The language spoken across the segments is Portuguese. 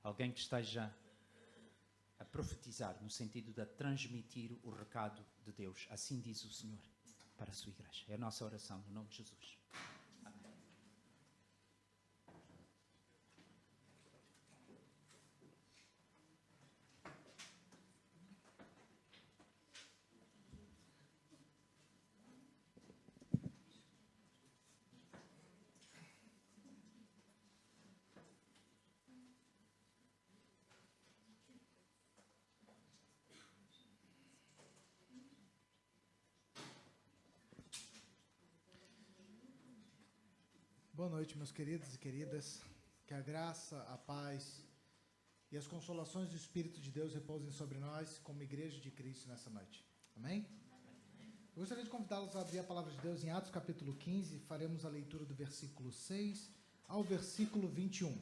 Alguém que esteja a profetizar no sentido de transmitir o recado de Deus. Assim diz o Senhor para a sua igreja. É a nossa oração no nome de Jesus. Amém. Boa noite, meus queridos e queridas. Que a graça, a paz e as consolações do Espírito de Deus repousem sobre nós como Igreja de Cristo nessa noite. Amém? Eu gostaria de convidá-los a abrir a palavra de Deus em Atos capítulo 15. Faremos a leitura do versículo 6 ao versículo 21.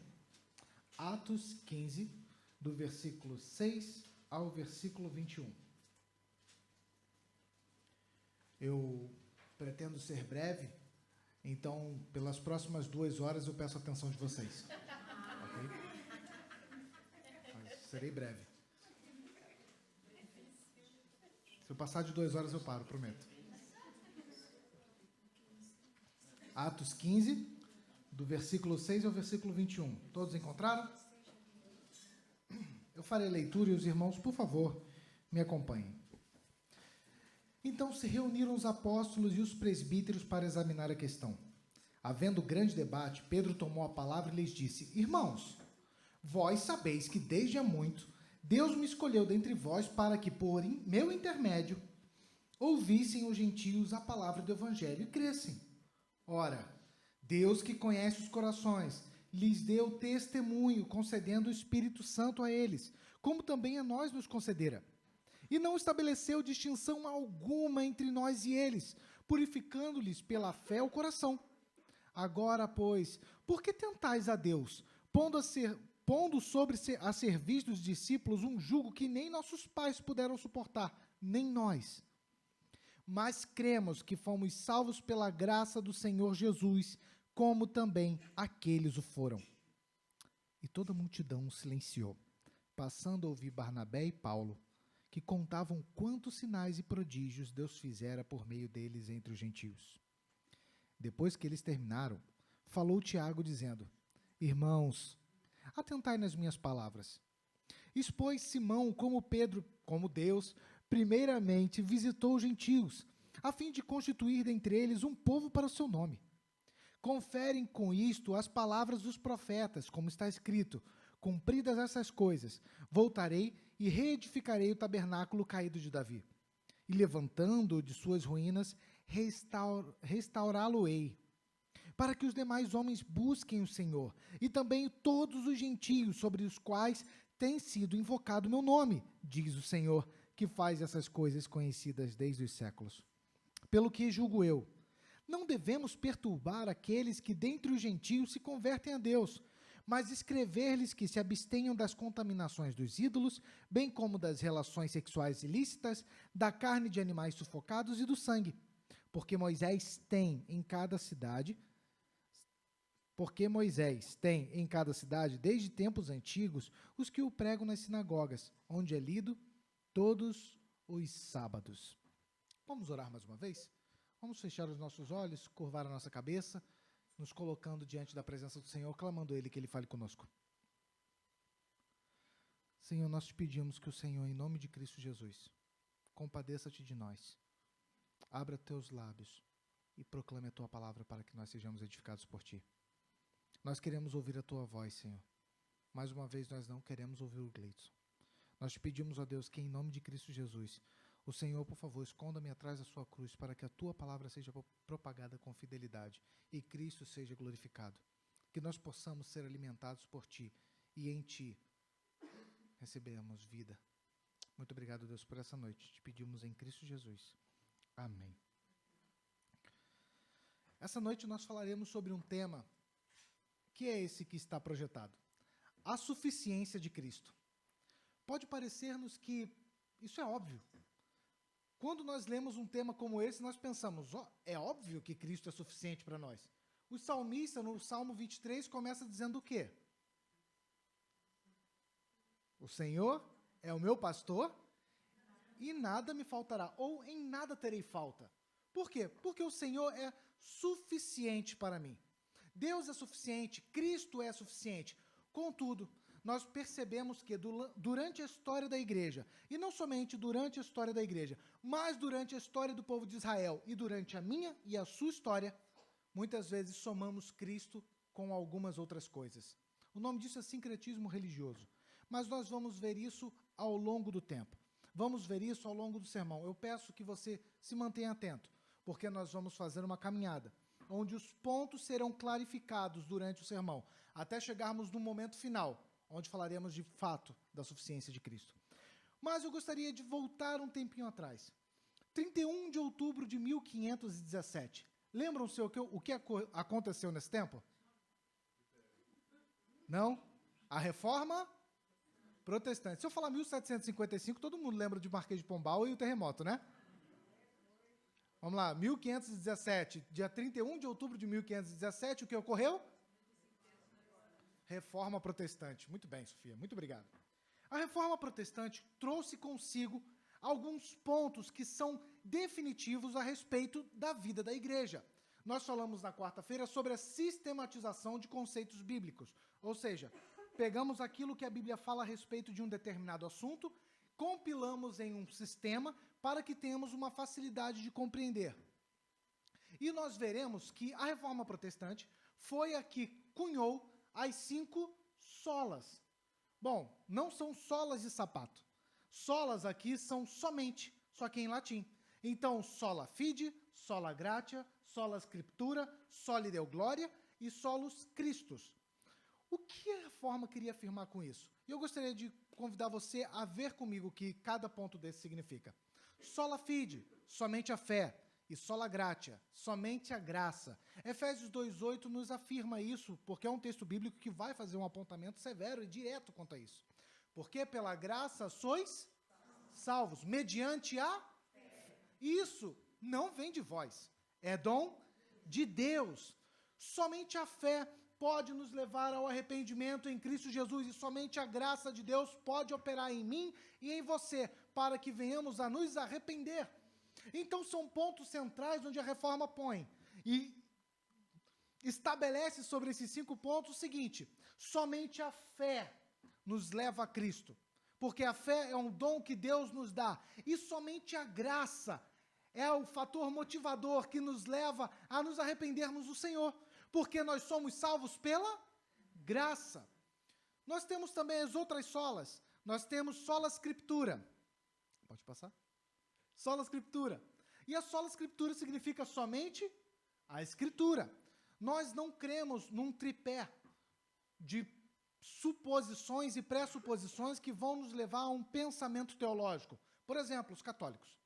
Atos 15, do versículo 6 ao versículo 21. Eu pretendo ser breve. Então, pelas próximas 2 horas, eu peço a atenção de vocês. Ok? Mas serei breve. Se eu passar de 2 horas, eu paro, prometo. Atos 15, do versículo 6 ao versículo 21. Todos encontraram? Eu farei a leitura e os irmãos, por favor, me acompanhem. Então se reuniram os apóstolos e os presbíteros para examinar a questão. Havendo grande debate, Pedro tomou a palavra e lhes disse: Irmãos, vós sabeis que desde há muito Deus me escolheu dentre vós para que, por meu intermédio, ouvissem os gentios a palavra do evangelho e crescem. Ora, Deus que conhece os corações, lhes deu testemunho, concedendo o Espírito Santo a eles, como também a nós nos concedera. E não estabeleceu distinção alguma entre nós e eles, purificando-lhes pela fé o coração. Agora, pois, por que tentais a Deus, pondo sobre a serviço dos discípulos um jugo que nem nossos pais puderam suportar, nem nós? Mas cremos que fomos salvos pela graça do Senhor Jesus, como também aqueles o foram. E toda a multidão silenciou, passando a ouvir Barnabé e Paulo, que contavam quantos sinais e prodígios Deus fizera por meio deles entre os gentios. Depois que eles terminaram, falou Tiago, dizendo: Irmãos, atentai nas minhas palavras. Expôs Simão como Deus, primeiramente visitou os gentios, a fim de constituir dentre eles um povo para o seu nome. Conferem com isto as palavras dos profetas, como está escrito: cumpridas essas coisas, voltarei e reedificarei o tabernáculo caído de Davi. E levantando-o de suas ruínas, restaurá-lo-ei, para que os demais homens busquem o Senhor, e também todos os gentios sobre os quais tem sido invocado o meu nome, diz o Senhor, que faz essas coisas conhecidas desde os séculos. Pelo que julgo eu, não devemos perturbar aqueles que dentre os gentios se convertem a Deus, mas escrever-lhes que se abstenham das contaminações dos ídolos, bem como das relações sexuais ilícitas, da carne de animais sufocados e do sangue. Porque Moisés tem em cada cidade, desde tempos antigos, os que o pregam nas sinagogas, onde é lido todos os sábados. Vamos orar mais uma vez? Vamos fechar os nossos olhos, curvar a nossa cabeça, nos colocando diante da presença do Senhor, clamando a Ele que Ele fale conosco. Senhor, nós te pedimos que o Senhor, em nome de Cristo Jesus, compadeça-te de nós, abra teus lábios e proclame a tua palavra para que nós sejamos edificados por ti. Nós queremos ouvir a tua voz, Senhor. Mais uma vez, nós não queremos ouvir o Gleidson. Nós te pedimos, ó Deus, que em nome de Cristo Jesus, o Senhor, por favor, esconda-me atrás da sua cruz para que a tua palavra seja propagada com fidelidade e Cristo seja glorificado. Que nós possamos ser alimentados por ti e em ti receberemos vida. Muito obrigado, Deus, por essa noite. Te pedimos em Cristo Jesus. Amém. Essa noite nós falaremos sobre um tema que é esse que está projetado: a suficiência de Cristo. Pode parecer-nos que isso é óbvio. Quando nós lemos um tema como esse, nós pensamos, é óbvio que Cristo é suficiente para nós. O salmista, no Salmo 23, começa dizendo o quê? O Senhor é o meu pastor e nada me faltará, ou em nada terei falta. Por quê? Porque o Senhor é suficiente para mim. Deus é suficiente, Cristo é suficiente. Contudo, nós percebemos que durante a história da igreja, e não somente durante a história da igreja, mas durante a história do povo de Israel e durante a minha e a sua história, muitas vezes somamos Cristo com algumas outras coisas. O nome disso é sincretismo religioso. Mas nós vamos ver isso ao longo do tempo. Vamos ver isso ao longo do sermão. Eu peço que você se mantenha atento, porque nós vamos fazer uma caminhada, onde os pontos serão clarificados durante o sermão, até chegarmos no momento final, onde falaremos de fato da suficiência de Cristo. Mas eu gostaria de voltar um tempinho atrás. 31 de outubro de 1517. Lembram-se o que aconteceu nesse tempo? Não? A Reforma Protestante. Se eu falar 1755, todo mundo lembra de Marquês de Pombal e o terremoto, né? Vamos lá, 1517, dia 31 de outubro de 1517, o que ocorreu? Reforma Protestante. Muito bem, Sofia, muito obrigado. A Reforma Protestante trouxe consigo alguns pontos que são definitivos a respeito da vida da igreja. Nós falamos na quarta-feira sobre a sistematização de conceitos bíblicos, ou seja, pegamos aquilo que a Bíblia fala a respeito de um determinado assunto, compilamos em um sistema para que tenhamos uma facilidade de compreender. E nós veremos que a Reforma Protestante foi a que cunhou as 5 solas. Bom, não são solas de sapato. Solas aqui são somente, só que em latim. Então, sola fide, sola gratia, sola scriptura, soli deo gloria e solus Christus. O que a Reforma queria afirmar com isso? E eu gostaria de convidar você a ver comigo o que cada ponto desse significa. Sola fide, somente a fé. E sola gratia, somente a graça. Efésios 2,8 nos afirma isso, porque é um texto bíblico que vai fazer um apontamento severo e direto quanto a isso. Porque pela graça sois salvos, mediante a fé. Isso não vem de vós, é dom de Deus. Somente a fé pode nos levar ao arrependimento em Cristo Jesus, e somente a graça de Deus pode operar em mim e em você, para que venhamos a nos arrepender. Então são pontos centrais onde a Reforma põe e estabelece sobre esses 5 pontos o seguinte: somente a fé nos leva a Cristo, porque a fé é um dom que Deus nos dá, e somente a graça é o fator motivador que nos leva a nos arrependermos do Senhor, porque nós somos salvos pela graça. Nós temos também as outras solas. Nós temos sola scriptura. Pode passar? Sola Escritura. E a sola Escritura significa somente a Escritura. Nós não cremos num tripé de suposições e pressuposições que vão nos levar a um pensamento teológico. Por exemplo, os católicos.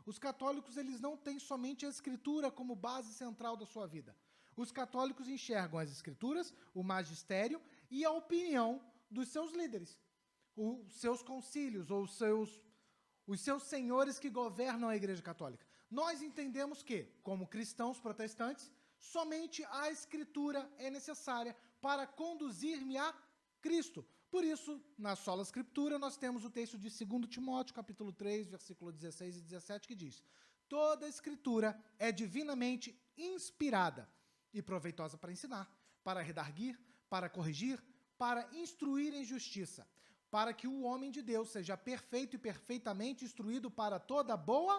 Os católicos, eles não têm somente a Escritura como base central da sua vida. Os católicos enxergam as Escrituras, o magistério e a opinião dos seus líderes, os seus concílios ou os seus senhores que governam a Igreja Católica. Nós entendemos que, como cristãos protestantes, somente a Escritura é necessária para conduzir-me a Cristo. Por isso, na sola Escritura, nós temos o texto de 2 Timóteo, capítulo 3, versículo 16 e 17, que diz: toda a Escritura é divinamente inspirada e proveitosa para ensinar, para redarguir, para corrigir, para instruir em justiça, para que o homem de Deus seja perfeito e perfeitamente instruído para toda boa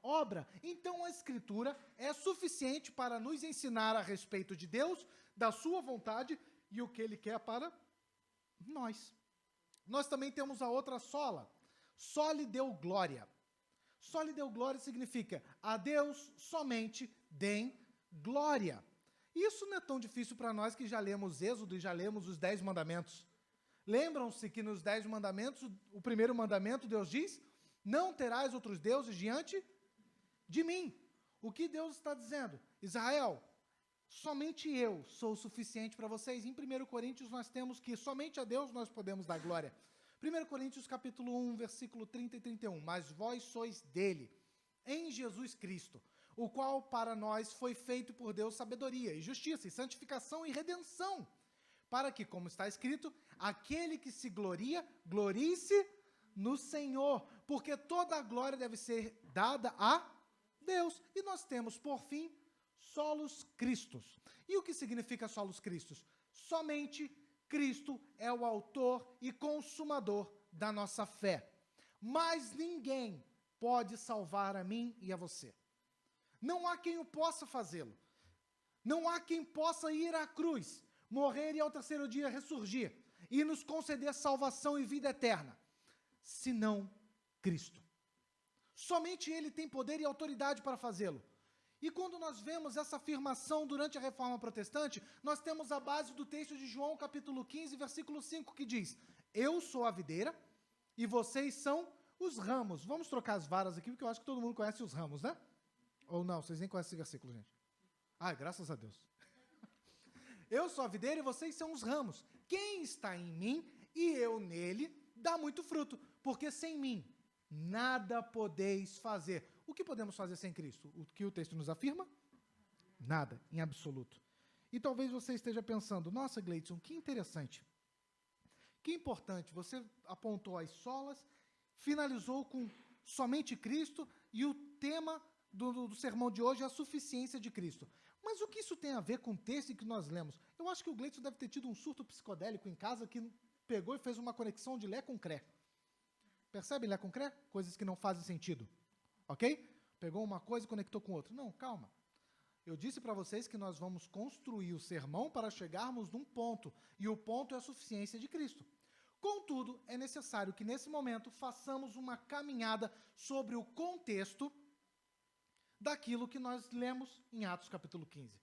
obra. Então a Escritura é suficiente para nos ensinar a respeito de Deus, da sua vontade e o que Ele quer para nós. Nós também temos a outra sola, soli deo gloria. Soli deo gloria significa a Deus somente deem glória. Isso não é tão difícil para nós que já lemos Êxodo e já lemos os 10 mandamentos. Lembram-se que nos 10 mandamentos, o primeiro mandamento, Deus diz: não terás outros deuses diante de mim. O que Deus está dizendo? Israel, somente eu sou o suficiente para vocês. Em 1 Coríntios nós temos que somente a Deus nós podemos dar glória. 1 Coríntios capítulo 1, versículo 30 e 31. Mas vós sois dele, em Jesus Cristo, o qual para nós foi feito por Deus sabedoria e justiça e santificação e redenção, para que, como está escrito, Aquele que se gloria, glorie-se no Senhor, porque toda a glória deve ser dada a Deus. E nós temos, por fim, solos Christus. E o que significa solos Christus? Somente Cristo é o autor e consumador da nossa fé. Mas ninguém pode salvar a mim e a você. Não há quem o possa fazê-lo. Não há quem possa ir à cruz, morrer e ao terceiro dia ressurgir e nos conceder salvação e vida eterna, senão Cristo. Somente Ele tem poder e autoridade para fazê-lo. E quando nós vemos essa afirmação durante a Reforma Protestante, nós temos a base do texto de João, capítulo 15, versículo 5, que diz: eu sou a videira e vocês são os ramos. Vamos trocar as varas aqui, porque eu acho que todo mundo conhece os ramos, né? Ou não, vocês nem conhecem esse versículo, gente. Ai, graças a Deus. Eu sou a videira e vocês são os ramos. Quem está em mim e eu nele, dá muito fruto, porque sem mim nada podeis fazer. O que podemos fazer sem Cristo? O que o texto nos afirma? Nada, em absoluto. E talvez você esteja pensando, nossa, Gleidson, que interessante. Que importante, você apontou as solas, finalizou com somente Cristo, e o tema do sermão de hoje é a suficiência de Cristo. Mas o que isso tem a ver com o texto que nós lemos? Eu acho que o Gleidson deve ter tido um surto psicodélico em casa que pegou e fez uma conexão de Lé com Cré. Percebe Lé com Cré? Coisas que não fazem sentido. Ok? Pegou uma coisa e conectou com outra. Não, calma. Eu disse para vocês que nós vamos construir o sermão para chegarmos num ponto, e o ponto é a suficiência de Cristo. Contudo, é necessário que nesse momento façamos uma caminhada sobre o contexto daquilo que nós lemos em Atos capítulo 15.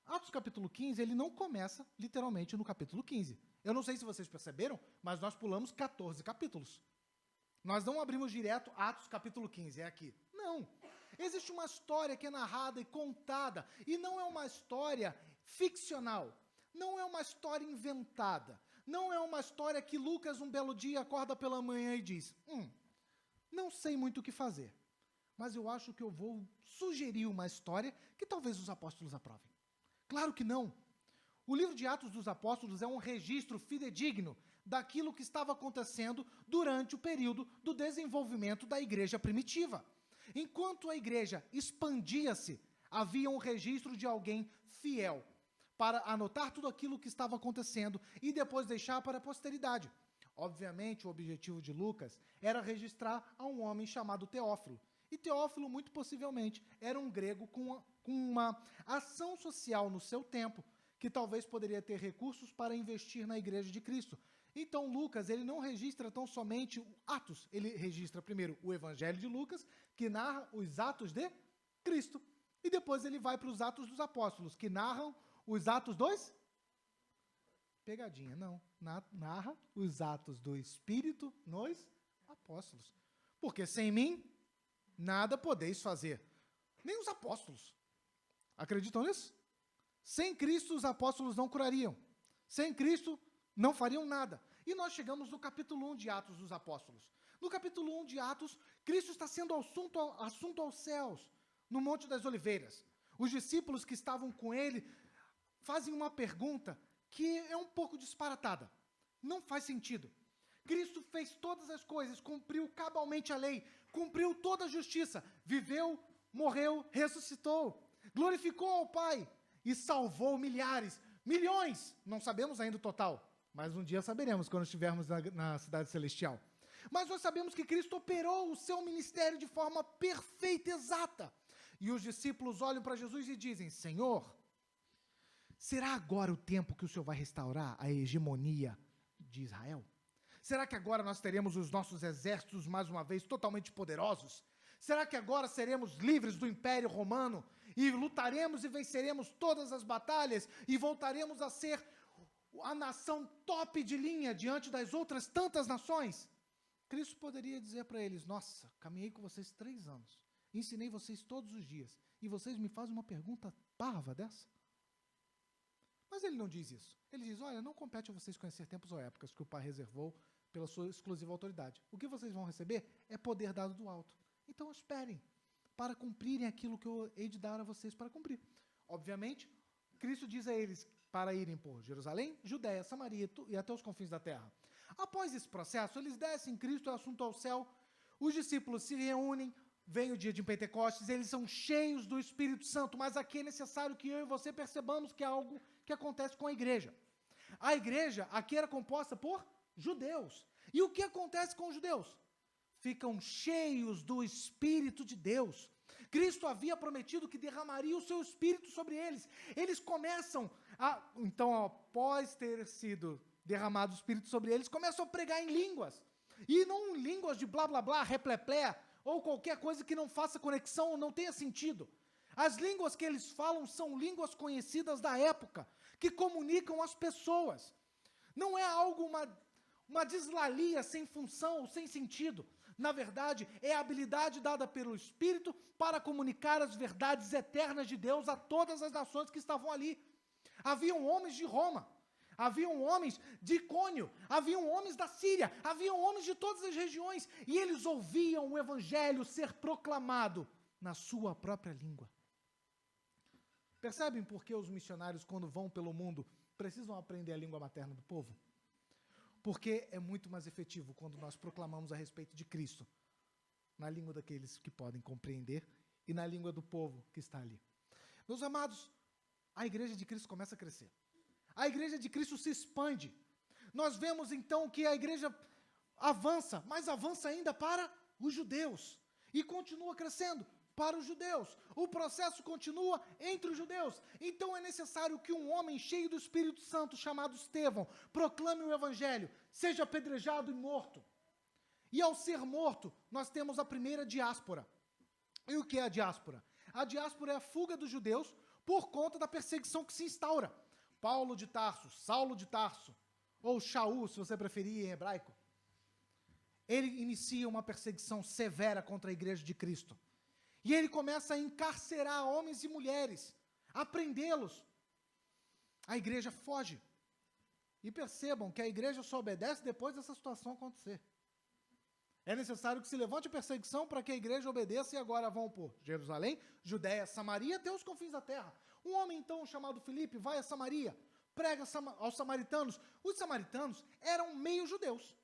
Atos capítulo 15, ele não começa literalmente no capítulo 15. Eu não sei se vocês perceberam, mas nós pulamos 14 capítulos. Nós não abrimos direto Atos capítulo 15, é aqui. Não. Existe uma história que é narrada e contada, e não é uma história ficcional, não é uma história inventada, não é uma história que Lucas um belo dia acorda pela manhã e diz, não sei muito o que fazer, mas eu acho que eu vou sugerir uma história que talvez os apóstolos aprovem. Claro que não. O livro de Atos dos Apóstolos é um registro fidedigno daquilo que estava acontecendo durante o período do desenvolvimento da igreja primitiva. Enquanto a igreja expandia-se, havia um registro de alguém fiel para anotar tudo aquilo que estava acontecendo e depois deixar para a posteridade. Obviamente, o objetivo de Lucas era registrar a um homem chamado Teófilo. E Teófilo, muito possivelmente, era um grego com uma ação social no seu tempo, que talvez poderia ter recursos para investir na igreja de Cristo. Então, Lucas, ele não registra tão somente Atos, ele registra primeiro o Evangelho de Lucas, que narra os atos de Cristo, e depois ele vai para os Atos dos Apóstolos, que narram os atos dos... Pegadinha, não. Narra os atos do Espírito nos apóstolos. Porque sem mim, nada podeis fazer. Nem os apóstolos. Acreditam nisso? Sem Cristo, os apóstolos não curariam. Sem Cristo, não fariam nada. E nós chegamos no capítulo 1 de Atos dos Apóstolos. No capítulo 1 de Atos, Cristo está sendo assunto aos céus, no Monte das Oliveiras. Os discípulos que estavam com ele fazem uma pergunta que é um pouco disparatada. Não faz sentido. Cristo fez todas as coisas, cumpriu cabalmente a lei, cumpriu toda a justiça, viveu, morreu, ressuscitou, glorificou ao Pai e salvou milhares, milhões, não sabemos ainda o total, mas um dia saberemos quando estivermos na cidade celestial. Mas nós sabemos que Cristo operou o seu ministério de forma perfeita, exata. E os discípulos olham para Jesus e dizem, Senhor, será agora o tempo que o Senhor vai restaurar a hegemonia de Israel? Será que agora nós teremos os nossos exércitos mais uma vez totalmente poderosos? Será que agora seremos livres do Império Romano e lutaremos e venceremos todas as batalhas e voltaremos a ser a nação top de linha diante das outras tantas nações? Cristo poderia dizer para eles, nossa, caminhei com vocês 3 anos, ensinei vocês todos os dias, e vocês me fazem uma pergunta parva dessa? Mas ele não diz isso. Ele diz, olha, não compete a vocês conhecer tempos ou épocas que o Pai reservou pela sua exclusiva autoridade. O que vocês vão receber é poder dado do alto. Então esperem para cumprirem aquilo que eu hei de dar a vocês para cumprir. Obviamente, Cristo diz a eles para irem por Jerusalém, Judéia, Samaria e até os confins da terra. Após esse processo, eles descem em Cristo, é assunto ao céu, os discípulos se reúnem, vem o dia de Pentecostes, eles são cheios do Espírito Santo, mas aqui é necessário que eu e você percebamos que é algo que acontece com a igreja. A igreja aqui era composta por judeus. E o que acontece com os judeus? Ficam cheios do Espírito de Deus. Cristo havia prometido que derramaria o seu Espírito sobre eles. Eles começam então, após ter sido derramado o Espírito sobre eles, começam a pregar em línguas. E não em línguas de blá blá blá, repleplé, ou qualquer coisa que não faça conexão ou não tenha sentido. As línguas que eles falam são línguas conhecidas da época, que comunicam as pessoas. Não é algo, uma dislalia sem função ou sem sentido. Na verdade, é a habilidade dada pelo Espírito para comunicar as verdades eternas de Deus a todas as nações que estavam ali. Haviam homens de Roma, haviam homens de Icônio, haviam homens da Síria, haviam homens de todas as regiões, e eles ouviam o Evangelho ser proclamado na sua própria língua. Percebem por que os missionários, quando vão pelo mundo, precisam aprender a língua materna do povo? Porque é muito mais efetivo quando nós proclamamos a respeito de Cristo, na língua daqueles que podem compreender e na língua do povo que está ali. Meus amados, a igreja de Cristo começa a crescer. A igreja de Cristo se expande. Nós vemos então que a igreja avança, mas avança ainda para os judeus. E continua crescendo para os judeus. O processo continua entre os judeus. Então é necessário que um homem cheio do Espírito Santo, chamado Estevão, proclame o Evangelho, seja apedrejado e morto. E ao ser morto, nós temos a primeira diáspora. E o que é a diáspora? A diáspora é a fuga dos judeus por conta da perseguição que se instaura. Paulo de Tarso, Saulo de Tarso, ou Shaul, se você preferir em hebraico, ele inicia uma perseguição severa contra a igreja de Cristo. E ele começa a encarcerar homens e mulheres, a prendê-los. A igreja foge. E percebam que a igreja só obedece depois dessa situação acontecer. É necessário que se levante a perseguição para que a igreja obedeça, e agora vão por Jerusalém, Judéia, Samaria, até os confins da terra. Um homem, então, chamado Filipe, vai a Samaria, prega aos samaritanos. Os samaritanos eram meio judeus.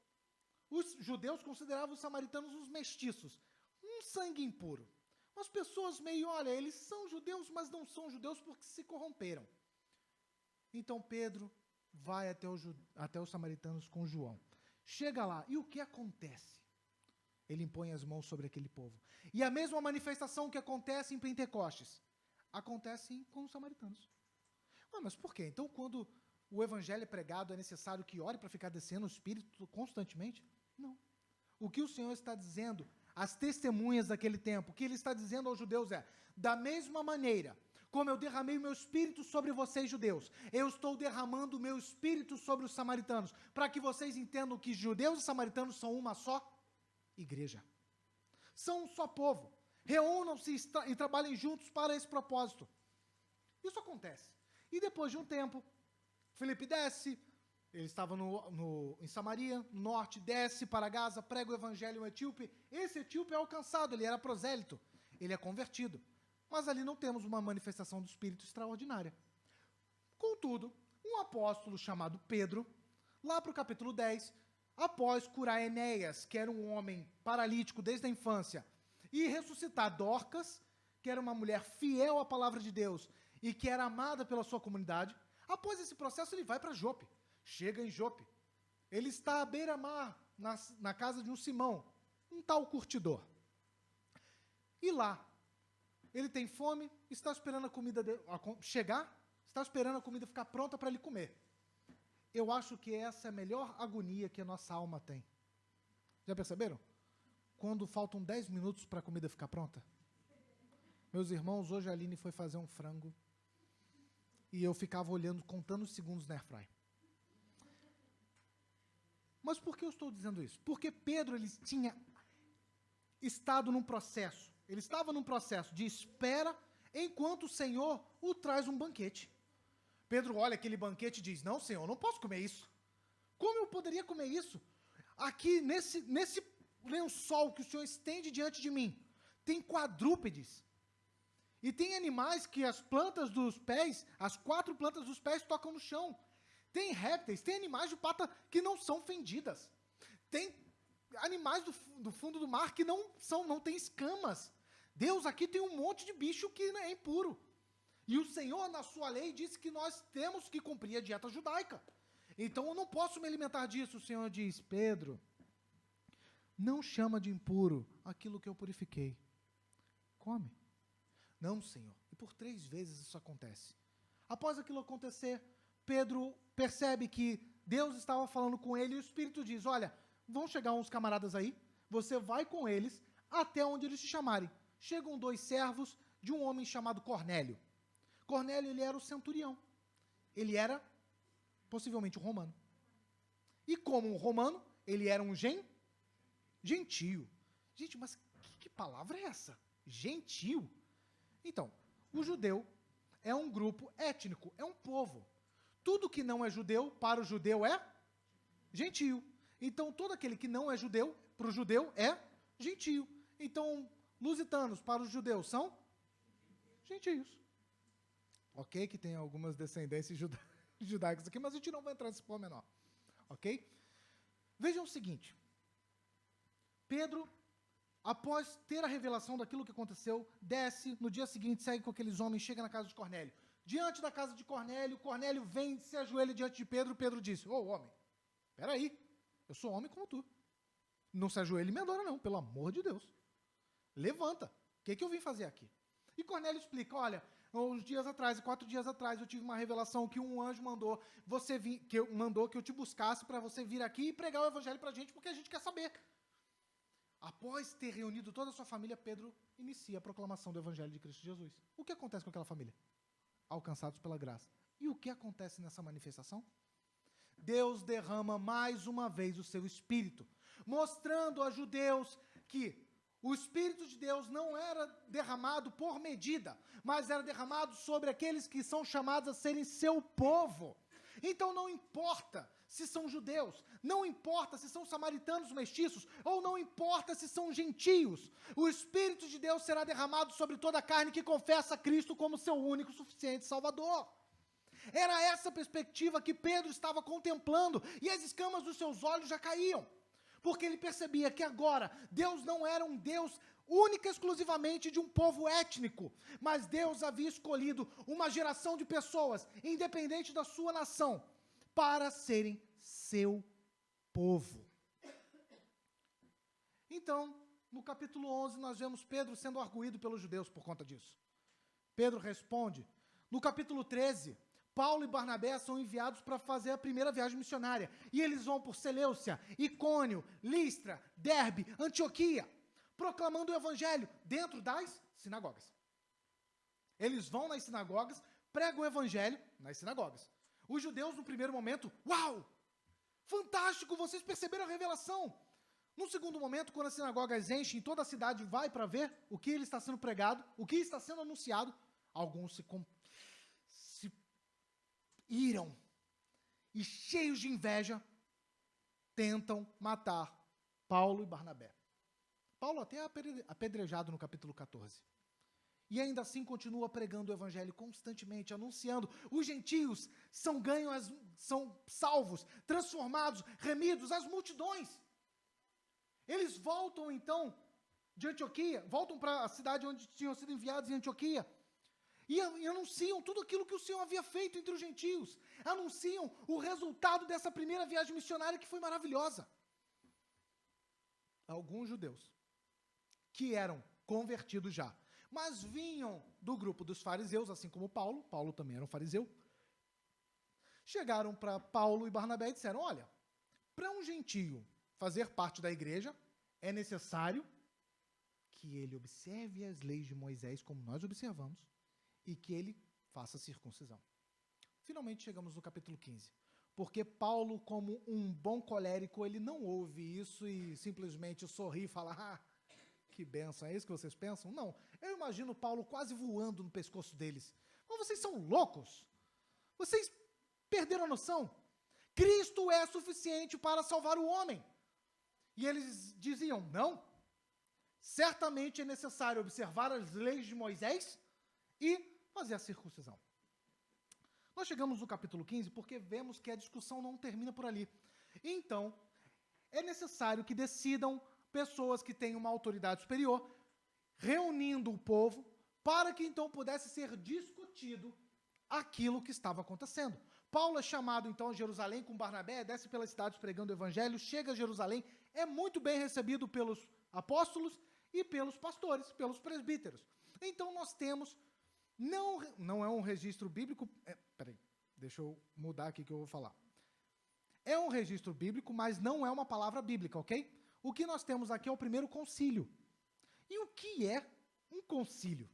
Os judeus consideravam os samaritanos os mestiços, um sangue impuro. As pessoas meio, olha, eles são judeus, mas não são judeus porque se corromperam. Então Pedro vai até os samaritanos com João. Chega lá, e o que acontece? Ele impõe as mãos sobre aquele povo. E a mesma manifestação que acontece em Pentecostes, acontece com os samaritanos. Mas por quê? Então, quando o evangelho é pregado, é necessário que ore para ficar descendo o Espírito constantemente? Não. O que o Senhor está dizendo, as testemunhas daquele tempo, o que ele está dizendo aos judeus é, da mesma maneira como eu derramei o meu Espírito sobre vocês, judeus, eu estou derramando o meu Espírito sobre os samaritanos, para que vocês entendam que judeus e samaritanos são uma só igreja. São um só povo. Reúnam-se e trabalhem juntos para esse propósito. Isso acontece. E depois de um tempo, Filipe desce, ele estava em Samaria, no norte, desce para Gaza, prega o evangelho em um etíope. Esse etíope é alcançado, ele era prosélito, ele é convertido. Mas ali não temos uma manifestação do Espírito extraordinária. Contudo, um apóstolo chamado Pedro, lá para o capítulo 10, após curar Enéas, que era um homem paralítico desde a infância, e ressuscitar Dorcas, que era uma mulher fiel à palavra de Deus e que era amada pela sua comunidade, após esse processo ele vai para Jope. Chega em Jope. Ele está à beira-mar, na casa de um Simão, um tal curtidor. E lá, ele tem fome, está esperando a comida chegar, está esperando a comida ficar pronta para ele comer. Eu acho que essa é a melhor agonia que a nossa alma tem. Já perceberam? Quando faltam 10 minutos para a comida ficar pronta. Meus irmãos, hoje a Aline foi fazer um frango e eu ficava olhando, contando os segundos na airfryer. Mas por que eu estou dizendo isso? Porque Pedro, ele tinha estado num processo. Ele estava num processo de espera enquanto o Senhor o traz um banquete. Pedro olha aquele banquete e diz, não, Senhor, eu não posso comer isso. Como eu poderia comer isso? Aqui, nesse lençol que o Senhor estende diante de mim, tem quadrúpedes. E tem animais que as plantas dos pés, as 4 plantas dos pés tocam no chão. Tem répteis, tem animais de pata que não são fendidas. Tem animais do fundo do mar que não têm escamas. Deus aqui tem um monte de bicho que é impuro. E o Senhor, na sua lei, disse que nós temos que cumprir a dieta judaica. Então eu não posso me alimentar disso. O Senhor diz, Pedro, não chama de impuro aquilo que eu purifiquei. Come. Não, Senhor. E por 3 vezes isso acontece. Após aquilo acontecer, Pedro percebe que Deus estava falando com ele e o Espírito diz, olha, vão chegar uns camaradas aí, você vai com eles até onde eles te chamarem. Chegam 2 servos de um homem chamado Cornélio. Cornélio, ele era o centurião. Ele era, possivelmente, um romano. E como um romano, ele era um gentio. Gente, mas que palavra é essa? Gentio? Então, o judeu é um grupo étnico, é um povo. Tudo que não é judeu, para o judeu é gentio. Então, todo aquele que não é judeu, para o judeu é gentio. Então, lusitanos, para os judeus, são gentios. Ok? Que tem algumas descendências judaicas aqui, mas a gente não vai entrar nesse pormenor. Ok? Vejam o seguinte. Pedro, após ter a revelação daquilo que aconteceu, desce, no dia seguinte segue com aqueles homens, chega na casa de Cornélio. Diante da casa de Cornélio, Cornélio vem, se ajoelha diante de Pedro, Pedro disse, ô homem, peraí, eu sou homem como tu. Não se ajoelha e me adora não, pelo amor de Deus. Levanta, o que eu vim fazer aqui? E Cornélio explica, olha, 4 dias atrás, eu tive uma revelação que um anjo mandou que eu te buscasse para você vir aqui e pregar o evangelho para a gente, porque a gente quer saber. Após ter reunido toda a sua família, Pedro inicia a proclamação do evangelho de Cristo Jesus. O que acontece com aquela família? Alcançados pela graça. E o que acontece nessa manifestação? Deus derrama mais uma vez o seu Espírito, mostrando a judeus que o Espírito de Deus não era derramado por medida, mas era derramado sobre aqueles que são chamados a serem seu povo. Então não importa se são judeus, não importa se são samaritanos mestiços, ou não importa se são gentios, o Espírito de Deus será derramado sobre toda a carne que confessa Cristo como seu único, suficiente Salvador. Era essa perspectiva que Pedro estava contemplando, e as escamas dos seus olhos já caíam, porque ele percebia que agora Deus não era um Deus única e exclusivamente de um povo étnico, mas Deus havia escolhido uma geração de pessoas, independente da sua nação, para serem seu povo. Então, no capítulo 11, nós vemos Pedro sendo arguído pelos judeus por conta disso. Pedro responde. No capítulo 13, Paulo e Barnabé são enviados para fazer a primeira viagem missionária. E eles vão por Seleucia, Icônio, Listra, Derbe, Antioquia, proclamando o evangelho dentro das sinagogas. Eles vão nas sinagogas, pregam o evangelho nas sinagogas. Os judeus, no primeiro momento, uau! Fantástico, vocês perceberam a revelação. No segundo momento, quando as sinagogas enchem, toda a cidade vai para ver o que ele está sendo pregado, o que está sendo anunciado, alguns se iram e, cheios de inveja, tentam matar Paulo e Barnabé. Paulo até é apedrejado no capítulo 14. E ainda assim continua pregando o evangelho constantemente, anunciando. Os gentios são ganhos, são salvos, transformados, remidos, as multidões. Eles voltam então de Antioquia, voltam para a cidade onde tinham sido enviados em Antioquia, e anunciam tudo aquilo que o Senhor havia feito entre os gentios. Anunciam o resultado dessa primeira viagem missionária que foi maravilhosa. Alguns judeus que eram convertidos já, mas vinham do grupo dos fariseus, assim como Paulo. Paulo também era um fariseu. Chegaram para Paulo e Barnabé e disseram, olha, para um gentio fazer parte da igreja, é necessário que ele observe as leis de Moisés, como nós observamos, e que ele faça circuncisão. Finalmente chegamos no capítulo 15. Porque Paulo, como um bom colérico, ele não ouve isso e simplesmente sorri e fala, que bênção, é isso que vocês pensam? Não, eu imagino Paulo quase voando no pescoço deles. Mas vocês são loucos? Vocês perderam a noção? Cristo é suficiente para salvar o homem. E eles diziam, não, certamente é necessário observar as leis de Moisés e fazer a circuncisão. Nós chegamos no capítulo 15 porque vemos que a discussão não termina por ali. Então, é necessário que decidam pessoas que têm uma autoridade superior, reunindo o povo, para que então pudesse ser discutido aquilo que estava acontecendo. Paulo é chamado então a Jerusalém com Barnabé, desce pelas cidades pregando o evangelho, chega a Jerusalém, é muito bem recebido pelos apóstolos e pelos pastores, pelos presbíteros. Então nós temos, não é um registro bíblico, peraí, deixa eu mudar aqui que eu vou falar. É um registro bíblico, mas não é uma palavra bíblica, ok? O que nós temos aqui é o primeiro concílio. E o que é um concílio?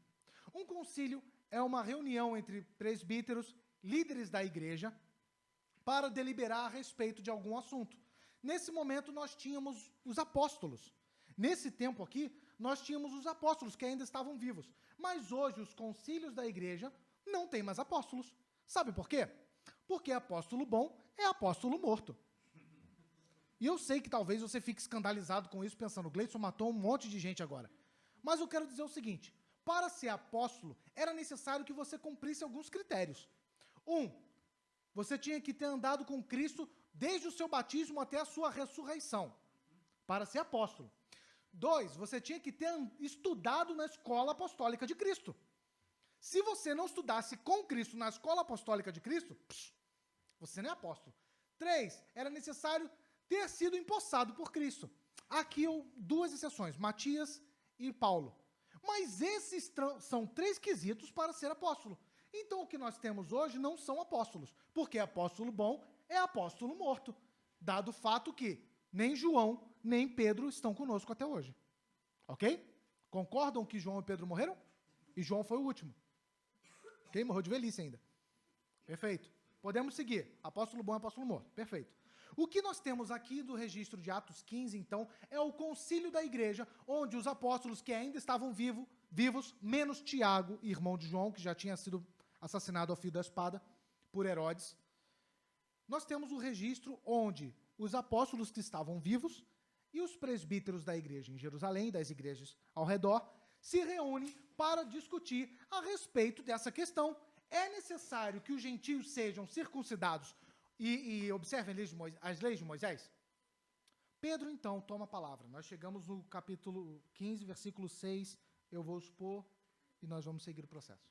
Um concílio é uma reunião entre presbíteros, líderes da igreja, para deliberar a respeito de algum assunto. Nesse momento, nós tínhamos os apóstolos. Nesse tempo aqui, nós tínhamos os apóstolos que ainda estavam vivos. Mas hoje, os concílios da igreja não têm mais apóstolos. Sabe por quê? Porque apóstolo bom é apóstolo morto. E eu sei que talvez você fique escandalizado com isso, pensando, Gleison matou um monte de gente agora. Mas eu quero dizer o seguinte, para ser apóstolo, era necessário que você cumprisse alguns critérios. Você tinha que ter andado com Cristo desde o seu batismo até a sua ressurreição, para ser apóstolo. 2, você tinha que ter estudado na escola apostólica de Cristo. Se você não estudasse com Cristo na escola apostólica de Cristo, você não é apóstolo. 3, era necessário ter sido empossado por Cristo. Aqui duas exceções, Matias e Paulo. Mas esses são 3 quesitos para ser apóstolo. Então, o que nós temos hoje não são apóstolos, porque apóstolo bom é apóstolo morto, dado o fato que nem João, nem Pedro estão conosco até hoje. Ok? Concordam que João e Pedro morreram? E João foi o último. Ok? Morreu de velhice ainda. Perfeito. Podemos seguir. Apóstolo bom, apóstolo morto. Perfeito. O que nós temos aqui do registro de Atos 15, então, é o concílio da igreja, onde os apóstolos que ainda estavam vivos, menos Tiago, irmão de João, que já tinha sido assassinado ao fio da espada por Herodes, nós temos o registro onde os apóstolos que estavam vivos e os presbíteros da igreja em Jerusalém, das igrejas ao redor, se reúnem para discutir a respeito dessa questão. É necessário que os gentios sejam circuncidados e observem as leis de Moisés? Pedro, então, toma a palavra. Nós chegamos no capítulo 15, versículo 6, eu vou expor e nós vamos seguir o processo.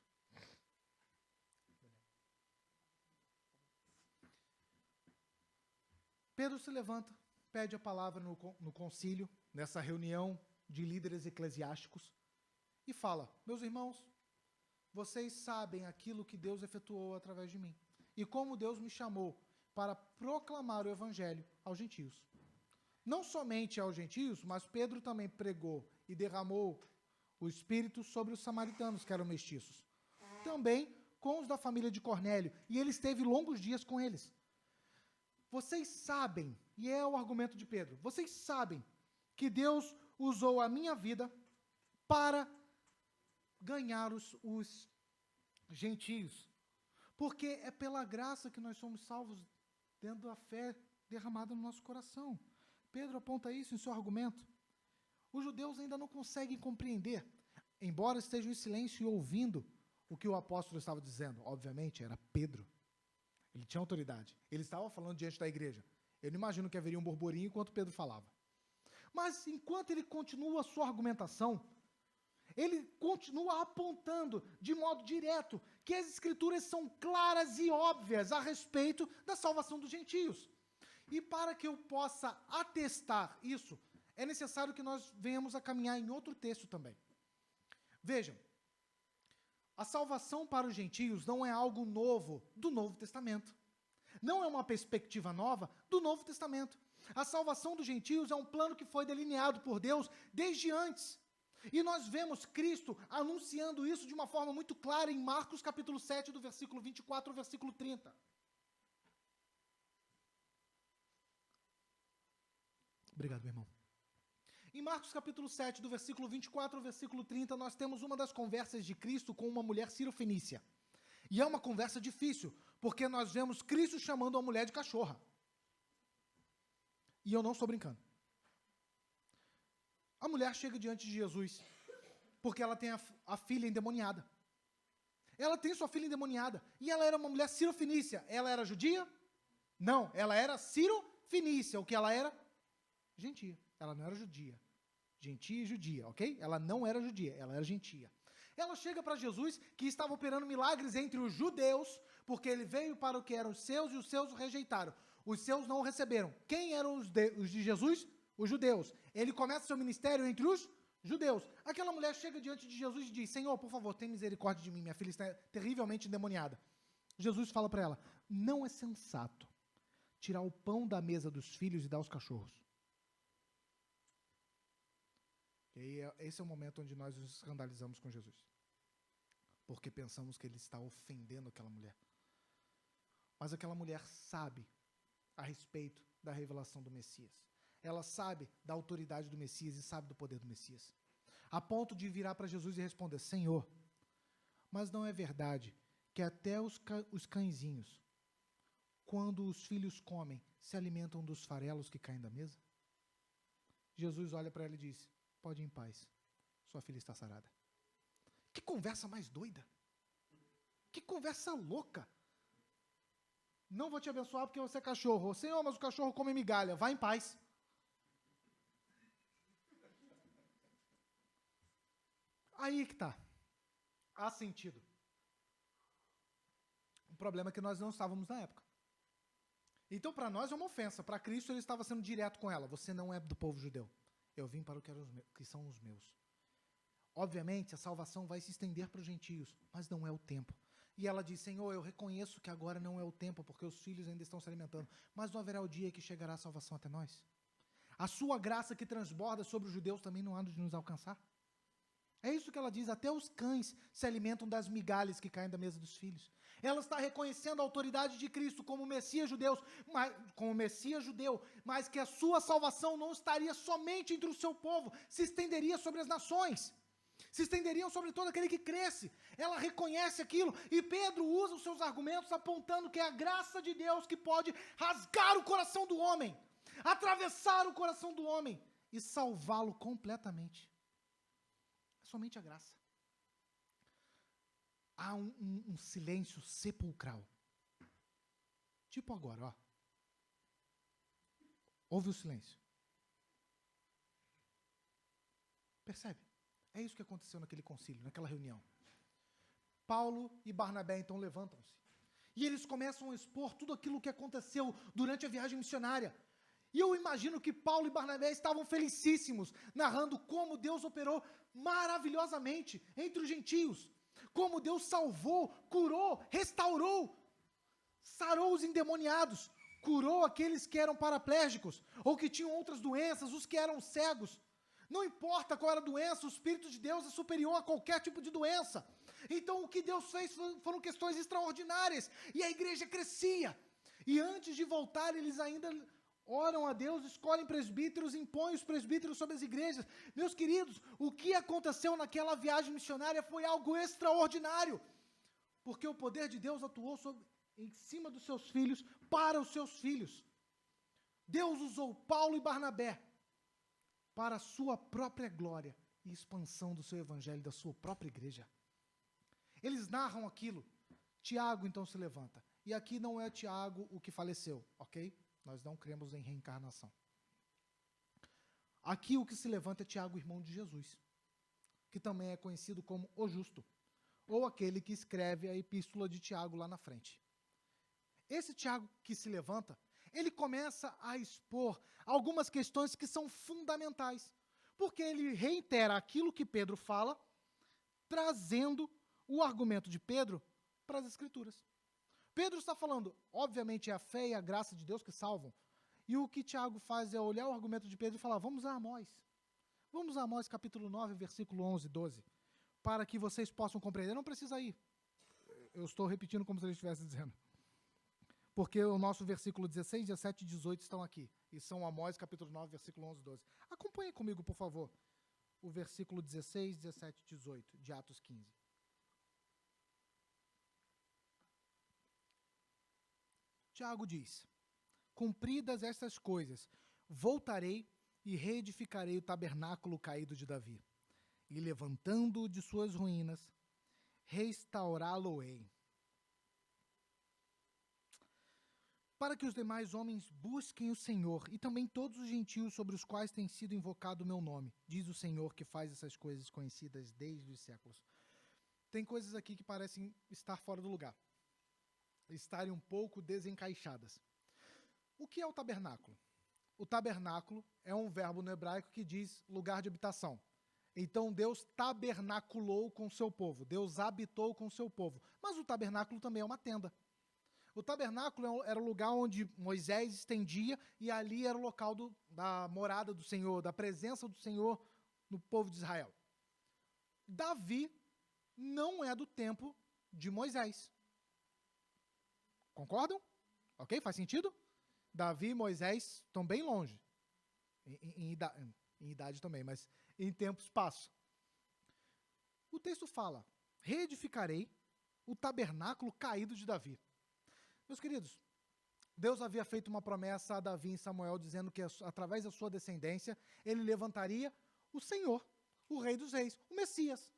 Pedro se levanta, pede a palavra no concílio, nessa reunião de líderes eclesiásticos, e fala, meus irmãos, vocês sabem aquilo que Deus efetuou através de mim, e como Deus me chamou para proclamar o evangelho aos gentios. Não somente aos gentios, mas Pedro também pregou e derramou o Espírito sobre os samaritanos, que eram mestiços. Também com os da família de Cornélio, e ele esteve longos dias com eles. Vocês sabem, e é o argumento de Pedro, vocês sabem que Deus usou a minha vida para ganhar os gentios. Porque é pela graça que nós somos salvos dentro da fé derramada no nosso coração. Pedro aponta isso em seu argumento. Os judeus ainda não conseguem compreender, embora estejam em silêncio e ouvindo o que o apóstolo estava dizendo. Obviamente, era Pedro. Ele tinha autoridade. Ele estava falando diante da igreja. Eu não imagino que haveria um burburinho enquanto Pedro falava. Mas, enquanto ele continua a sua argumentação, ele continua apontando de modo direto que as escrituras são claras e óbvias a respeito da salvação dos gentios. E para que eu possa atestar isso, é necessário que nós venhamos a caminhar em outro texto também. Vejam, a salvação para os gentios não é algo novo do Novo Testamento. Não é uma perspectiva nova do Novo Testamento. A salvação dos gentios é um plano que foi delineado por Deus desde antes. E nós vemos Cristo anunciando isso de uma forma muito clara em Marcos capítulo 7, do versículo 24 ao versículo 30. Obrigado, meu irmão. Em Marcos capítulo 7, do versículo 24 ao versículo 30, nós temos uma das conversas de Cristo com uma mulher cirofenícia. E é uma conversa difícil, porque nós vemos Cristo chamando a mulher de cachorra. E eu não estou brincando. A mulher chega diante de Jesus, porque ela tem a filha endemoniada. Ela tem sua filha endemoniada. E ela era uma mulher cirofenícia. Ela era judia? Não, ela era cirofenícia. O que ela era? Gentia. Ela não era judia. Gentia e judia, ok? Ela não era judia, ela era gentia. Ela chega para Jesus, que estava operando milagres entre os judeus, porque ele veio para o que eram os seus e os seus o rejeitaram. Os seus não o receberam. Quem eram os de Jesus? Os judeus. Ele começa seu ministério entre os judeus. Aquela mulher chega diante de Jesus e diz: Senhor, por favor, tem misericórdia de mim, minha filha está terrivelmente endemoniada. Jesus fala para ela: não é sensato tirar o pão da mesa dos filhos e dar aos cachorros. E aí, esse é o momento onde nós nos escandalizamos com Jesus. Porque pensamos que ele está ofendendo aquela mulher. Mas aquela mulher sabe a respeito da revelação do Messias. Ela sabe da autoridade do Messias e sabe do poder do Messias. A ponto de virar para Jesus e responder: Senhor, mas não é verdade que até os cãezinhos, quando os filhos comem, se alimentam dos farelos que caem da mesa? Jesus olha para ela e diz: pode ir em paz, sua filha está sarada. Que conversa mais doida. Que conversa louca. Não vou te abençoar porque você é cachorro. Senhor, mas o cachorro come migalha. Vai em paz. Aí que está. Há sentido. O problema é que nós não estávamos na época. Então, para nós é uma ofensa. Para Cristo, ele estava sendo direto com ela. Você não é do povo judeu. Eu vim para o que são os meus. Obviamente, a salvação vai se estender para os gentios, mas não é o tempo. E ela diz: Senhor, eu reconheço que agora não é o tempo, porque os filhos ainda estão se alimentando, mas não haverá o dia que chegará a salvação até nós. A sua graça que transborda sobre os judeus também não há de nos alcançar. É isso que ela diz: até os cães se alimentam das migalhas que caem da mesa dos filhos. Ela está reconhecendo a autoridade de Cristo como Messias judeu, mas que a sua salvação não estaria somente entre o seu povo, se estenderia sobre as nações, se estenderiam sobre todo aquele que cresce. Ela reconhece aquilo, e Pedro usa os seus argumentos apontando que é a graça de Deus que pode rasgar o coração do homem, atravessar o coração do homem e salvá-lo completamente. Somente a graça. Há um silêncio sepulcral. Tipo agora, ó. Ouve o silêncio. Percebe? É isso que aconteceu naquele concílio, naquela reunião. Paulo e Barnabé então levantam-se. E eles começam a expor tudo aquilo que aconteceu durante a viagem missionária. E eu imagino que Paulo e Barnabé estavam felicíssimos, narrando como Deus operou maravilhosamente entre os gentios. Como Deus salvou, curou, restaurou, sarou os endemoniados, curou aqueles que eram paraplégicos, ou que tinham outras doenças, os que eram cegos. Não importa qual era a doença, o Espírito de Deus é superior a qualquer tipo de doença. Então o que Deus fez foram questões extraordinárias, e a igreja crescia. E antes de voltar, eles ainda oram a Deus, escolhem presbíteros, impõem os presbíteros sobre as igrejas. Meus queridos, o que aconteceu naquela viagem missionária foi algo extraordinário, porque o poder de Deus atuou em cima dos seus filhos, para os seus filhos. Deus usou Paulo e Barnabé para a sua própria glória e expansão do seu evangelho, da sua própria igreja. Eles narram aquilo. Tiago então se levanta. E aqui não é Tiago o que faleceu, ok? Nós não cremos em reencarnação. Aqui o que se levanta é Tiago, irmão de Jesus, que também é conhecido como o Justo, ou aquele que escreve a epístola de Tiago lá na frente. Esse Tiago que se levanta, ele começa a expor algumas questões que são fundamentais, porque ele reitera aquilo que Pedro fala, trazendo o argumento de Pedro para as Escrituras. Pedro está falando, obviamente, é a fé e a graça de Deus que salvam. E o que Tiago faz é olhar o argumento de Pedro e falar: vamos a Amós. Vamos a Amós capítulo 9, versículo 11 e 12, para que vocês possam compreender. Não precisa ir. Eu estou repetindo como se ele estivesse dizendo. Porque o nosso versículo 16, 17 e 18 estão aqui. E são Amós capítulo 9, versículo 11 e 12. Acompanhe comigo, por favor, o versículo 16, 17 e 18 de Atos 15. Tiago diz: cumpridas estas coisas, voltarei e reedificarei o tabernáculo caído de Davi, e levantando-o de suas ruínas, restaurá-lo-ei. Para que os demais homens busquem o Senhor, e também todos os gentios sobre os quais tem sido invocado o meu nome, diz o Senhor que faz essas coisas conhecidas desde os séculos. Tem coisas aqui que parecem estar fora do lugar, estarem um pouco desencaixadas. O que é o tabernáculo? O tabernáculo é um verbo no hebraico que diz lugar de habitação. Então Deus tabernaculou com o seu povo, Deus habitou com o seu povo. Mas o tabernáculo também é uma tenda. O tabernáculo era o lugar onde Moisés estendia e ali era o local da morada do Senhor, da presença do Senhor no povo de Israel. Davi não é do tempo de Moisés. Concordam? Ok? Faz sentido? Davi e Moisés estão bem longe. Em idade também, mas em tempo e espaço. O texto fala, reedificarei o tabernáculo caído de Davi. Meus queridos, Deus havia feito uma promessa a Davi em Samuel, dizendo que através da sua descendência, ele levantaria o Senhor, o Rei dos Reis, o Messias.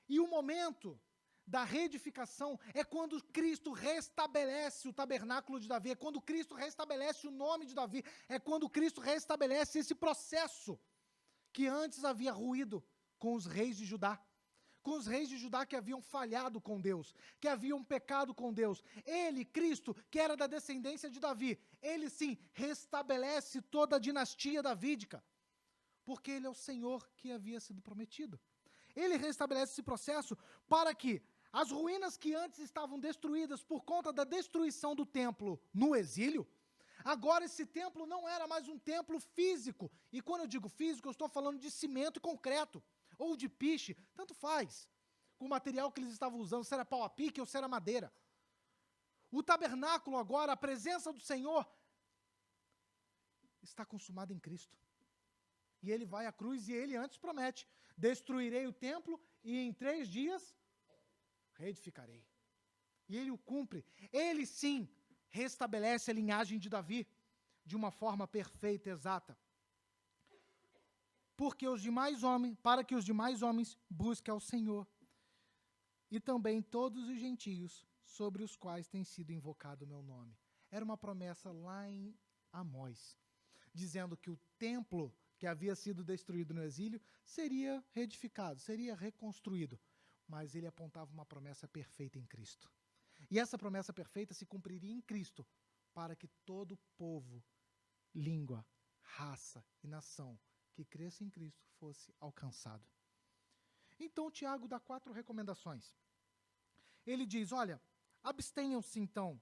E o momento da reedificação é quando Cristo restabelece o tabernáculo de Davi, é quando Cristo restabelece o nome de Davi, é quando Cristo restabelece esse processo que antes havia ruído com os reis de Judá. Com os reis de Judá que haviam falhado com Deus, que haviam pecado com Deus. Ele, Cristo, que era da descendência de Davi, ele sim restabelece toda a dinastia davídica, porque ele é o Senhor que havia sido prometido. Ele restabelece esse processo para que as ruínas que antes estavam destruídas por conta da destruição do templo no exílio, agora esse templo não era mais um templo físico. E quando eu digo físico, eu estou falando de cimento e concreto, ou de piche, tanto faz, com o material que eles estavam usando, se era pau a pique ou se era madeira. O tabernáculo agora, a presença do Senhor, está consumada em Cristo. E ele vai à cruz e ele antes promete, destruirei o templo e em 3 dias reedificarei. E ele o cumpre. Ele sim restabelece a linhagem de Davi de uma forma perfeita, exata. Para que os demais homens busquem ao Senhor, e também todos os gentios sobre os quais tem sido invocado o meu nome. Era uma promessa lá em Amós, dizendo que o templo que havia sido destruído no exílio seria reedificado, seria reconstruído, mas ele apontava uma promessa perfeita em Cristo. E essa promessa perfeita se cumpriria em Cristo, para que todo povo, língua, raça e nação que cresça em Cristo fosse alcançado. Então, Tiago dá 4 recomendações. Ele diz, olha, abstenham-se então,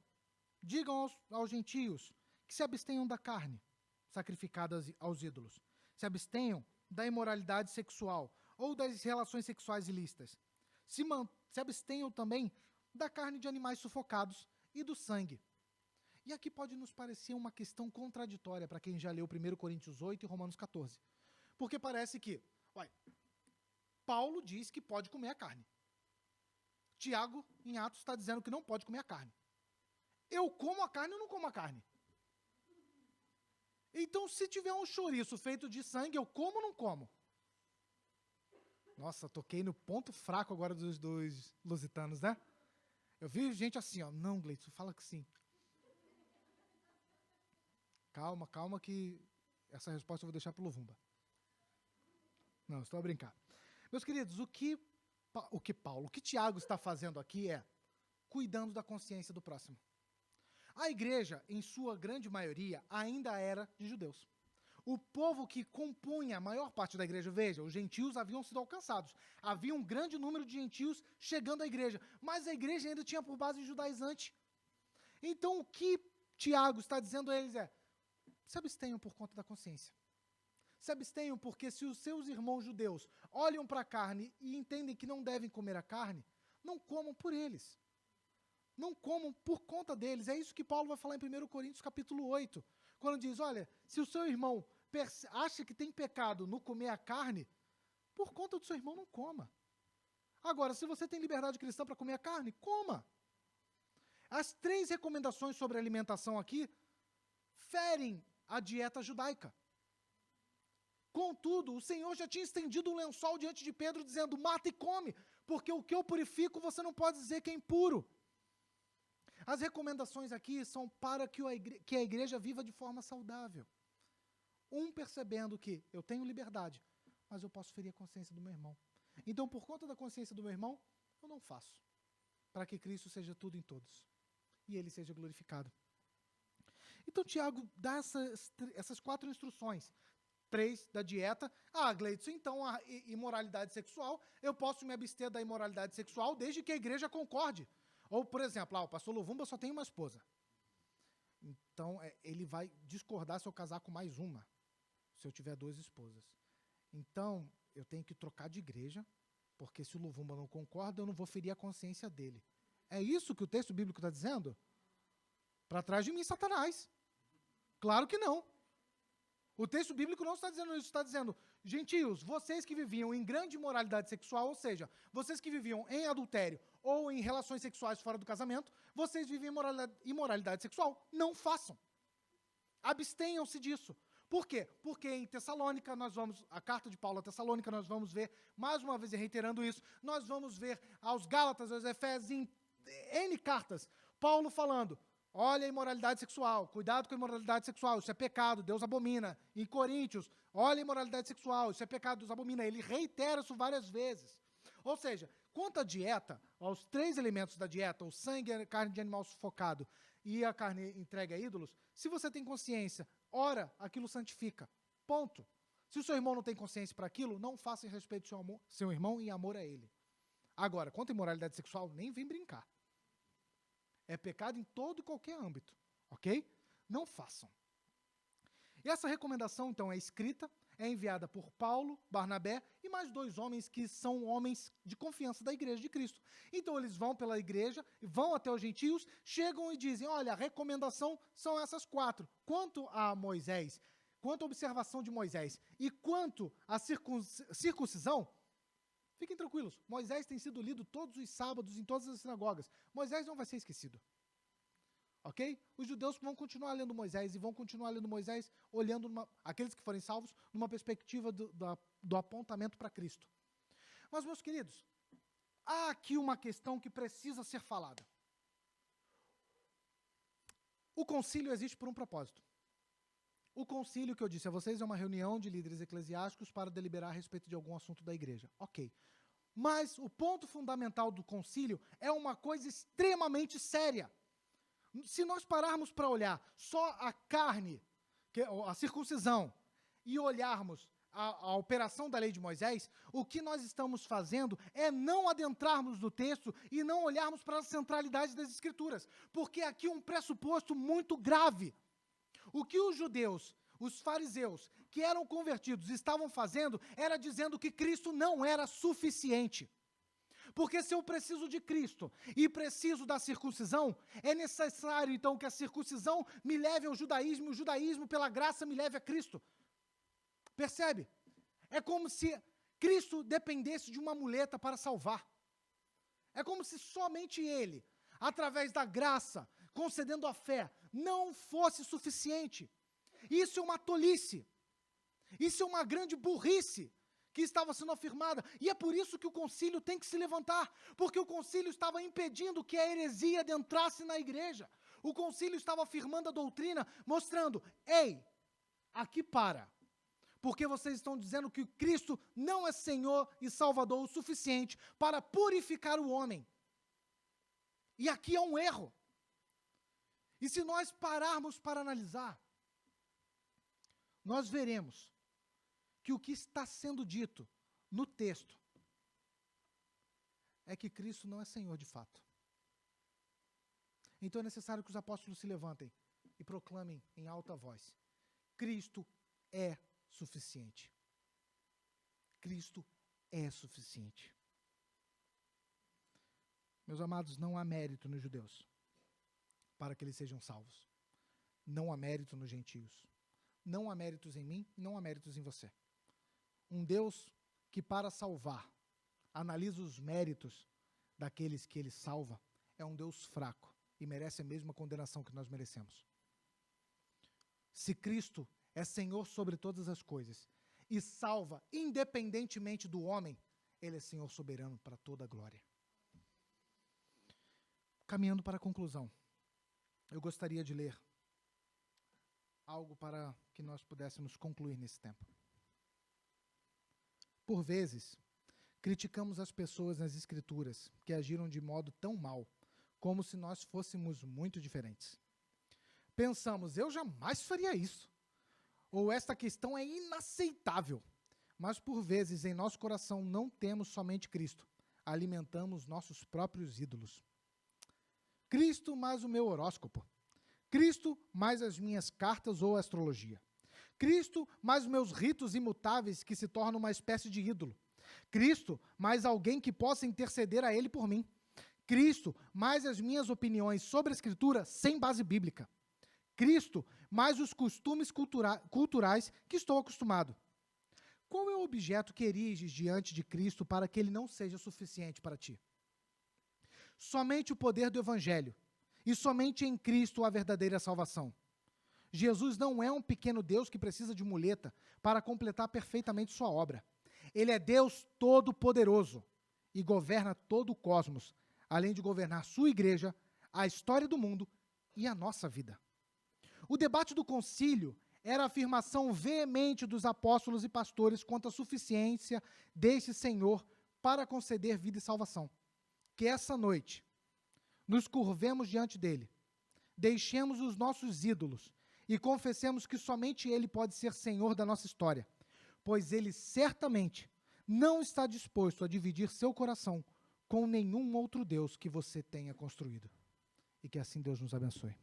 digam aos gentios que se abstenham da carne sacrificada aos ídolos, se abstenham da imoralidade sexual ou das relações sexuais ilícitas, se abstenham também da carne de animais sufocados e do sangue. E aqui pode nos parecer uma questão contraditória para quem já leu 1 Coríntios 8 e Romanos 14. Porque parece que, Paulo diz que pode comer a carne. Tiago, em Atos, está dizendo que não pode comer a carne. Eu como a carne ou não como a carne? Então, se tiver um chouriço feito de sangue, eu como ou não como? Nossa, toquei no ponto fraco agora dos lusitanos, né? Eu vi gente assim, ó, não, Gleison, fala que sim. Calma que essa resposta eu vou deixar para o Luvumba. Não, estou a brincar. Meus queridos, o que Tiago está fazendo aqui é cuidando da consciência do próximo. A igreja, em sua grande maioria, ainda era de judeus. O povo que compunha a maior parte da igreja, veja, os gentios haviam sido alcançados. Havia um grande número de gentios chegando à igreja, mas a igreja ainda tinha por base judaizante. Então, o que Tiago está dizendo a eles é, se abstenham por conta da consciência. Se abstenham porque se os seus irmãos judeus olham para a carne e entendem que não devem comer a carne, não comam por eles. Não comam por conta deles. É isso que Paulo vai falar em 1 Coríntios capítulo 8. Quando diz, olha, se o seu irmão acha que tem pecado no comer a carne, por conta do seu irmão não coma. Agora, se você tem liberdade cristã para comer a carne, coma. As 3 recomendações sobre alimentação aqui ferem a dieta judaica. Contudo, o Senhor já tinha estendido um lençol diante de Pedro, dizendo, mata e come, Porque o que eu purifico, você não pode dizer que é impuro. As recomendações aqui são para que a igreja viva de forma saudável. Percebendo que eu tenho liberdade, mas eu posso ferir a consciência do meu irmão. Então, por conta da consciência do meu irmão, eu não faço. Para que Cristo seja tudo em todos. E ele seja glorificado. Então, Tiago dá essas 4 instruções. 3 da dieta. Gleidson, então a imoralidade sexual, eu posso me abster da imoralidade sexual desde que a igreja concorde. Ou, por exemplo, o pastor Luvumba só tem uma esposa. Então, ele vai discordar se eu casar com mais uma, se eu tiver 2 esposas. Então, eu tenho que trocar de igreja, porque se o Luvumba não concorda, eu não vou ferir a consciência dele. É isso que o texto bíblico está dizendo? Para trás de mim, Satanás. Claro que não. O texto bíblico não está dizendo isso, está dizendo, gentios, vocês que viviam em grande imoralidade sexual, ou seja, vocês que viviam em adultério ou em relações sexuais fora do casamento, vocês vivem imoralidade sexual, não façam. Abstenham-se disso. Por quê? Porque em Tessalônica, a carta de Paulo a Tessalônica, nós vamos ver, mais uma vez reiterando isso, nós vamos ver aos Gálatas, aos Efésios, em N cartas, Paulo falando, olha a imoralidade sexual, cuidado com a imoralidade sexual, isso é pecado, Deus abomina. Em Coríntios, olha a imoralidade sexual, isso é pecado, Deus abomina. Ele reitera isso várias vezes. Ou seja, quanto à dieta, aos 3 elementos da dieta, o sangue, a carne de animal sufocado e a carne entregue a ídolos, se você tem consciência, ora, aquilo santifica. Ponto. Se o seu irmão não tem consciência para aquilo, não faça em respeito ao seu irmão e amor a ele. Agora, quanto à imoralidade sexual, nem vem brincar. É pecado em todo e qualquer âmbito, ok? Não façam. E essa recomendação, então, é escrita, é enviada por Paulo, Barnabé e mais 2 homens que são homens de confiança da igreja de Cristo. Então, eles vão pela igreja, vão até os gentios, chegam e dizem, olha, a recomendação são essas 4. Quanto a Moisés, quanto à observação de Moisés e quanto à circuncisão, fiquem tranquilos, Moisés tem sido lido todos os sábados em todas as sinagogas. Moisés não vai ser esquecido. Ok? Os judeus vão continuar lendo Moisés e vão continuar lendo Moisés, olhando, aqueles que forem salvos, numa perspectiva do apontamento para Cristo. Mas, meus queridos, há aqui uma questão que precisa ser falada. O concílio existe por um propósito. O concílio que eu disse a vocês é uma reunião de líderes eclesiásticos para deliberar a respeito de algum assunto da igreja. Ok. Mas o ponto fundamental do concílio é uma coisa extremamente séria. Se nós pararmos para olhar só a carne, a circuncisão, e olharmos a operação da lei de Moisés, o que nós estamos fazendo é não adentrarmos no texto e não olharmos para a centralidade das Escrituras. Porque aqui um pressuposto muito grave. O que os judeus, os fariseus, que eram convertidos, estavam fazendo, era dizendo que Cristo não era suficiente. Porque se eu preciso de Cristo e preciso da circuncisão, é necessário, então, que a circuncisão me leve ao judaísmo, e o judaísmo, pela graça, me leve a Cristo. Percebe? É como se Cristo dependesse de uma muleta para salvar. É como se somente Ele, através da graça, concedendo a fé, não fosse suficiente. Isso é uma tolice. Isso é uma grande burrice que estava sendo afirmada. E é por isso que o concílio tem que se levantar. Porque o concílio estava impedindo que a heresia adentrasse na igreja. O concílio estava afirmando a doutrina, mostrando, ei, aqui para. Porque vocês estão dizendo que Cristo não é Senhor e Salvador o suficiente para purificar o homem. E aqui é um erro. E se nós pararmos para analisar, nós veremos que o que está sendo dito no texto é que Cristo não é Senhor de fato. Então é necessário que os apóstolos se levantem e proclamem em alta voz: Cristo é suficiente. Cristo é suficiente. Meus amados, não há mérito nos judeus para que eles sejam salvos. Não há mérito nos gentios. Não há méritos em mim, não há méritos em você. Um Deus que, para salvar, analisa os méritos daqueles que Ele salva, é um Deus fraco e merece a mesma condenação que nós merecemos. Se Cristo é Senhor sobre todas as coisas e salva independentemente do homem, Ele é Senhor soberano para toda a glória. Caminhando para a conclusão, eu gostaria de ler algo para que nós pudéssemos concluir nesse tempo. Por vezes, criticamos as pessoas nas Escrituras que agiram de modo tão mal, como se nós fôssemos muito diferentes. Pensamos, eu jamais faria isso. Ou esta questão é inaceitável. Mas por vezes em nosso coração não temos somente Cristo. Alimentamos nossos próprios ídolos. Cristo mais o meu horóscopo. Cristo mais as minhas cartas ou astrologia. Cristo mais os meus ritos imutáveis que se tornam uma espécie de ídolo. Cristo mais alguém que possa interceder a Ele por mim. Cristo mais as minhas opiniões sobre a Escritura sem base bíblica. Cristo mais os costumes culturais que estou acostumado. Qual é o objeto que eriges diante de Cristo para que ele não seja suficiente para ti? Somente o poder do Evangelho, e somente em Cristo a verdadeira salvação. Jesus não é um pequeno Deus que precisa de muleta para completar perfeitamente sua obra. Ele é Deus todo-poderoso e governa todo o cosmos, além de governar sua igreja, a história do mundo e a nossa vida. O debate do concílio era a afirmação veemente dos apóstolos e pastores quanto à suficiência deste Senhor para conceder vida e salvação. Que essa noite nos curvemos diante dele, deixemos os nossos ídolos e confessemos que somente ele pode ser Senhor da nossa história, pois ele certamente não está disposto a dividir seu coração com nenhum outro Deus que você tenha construído. E que assim Deus nos abençoe.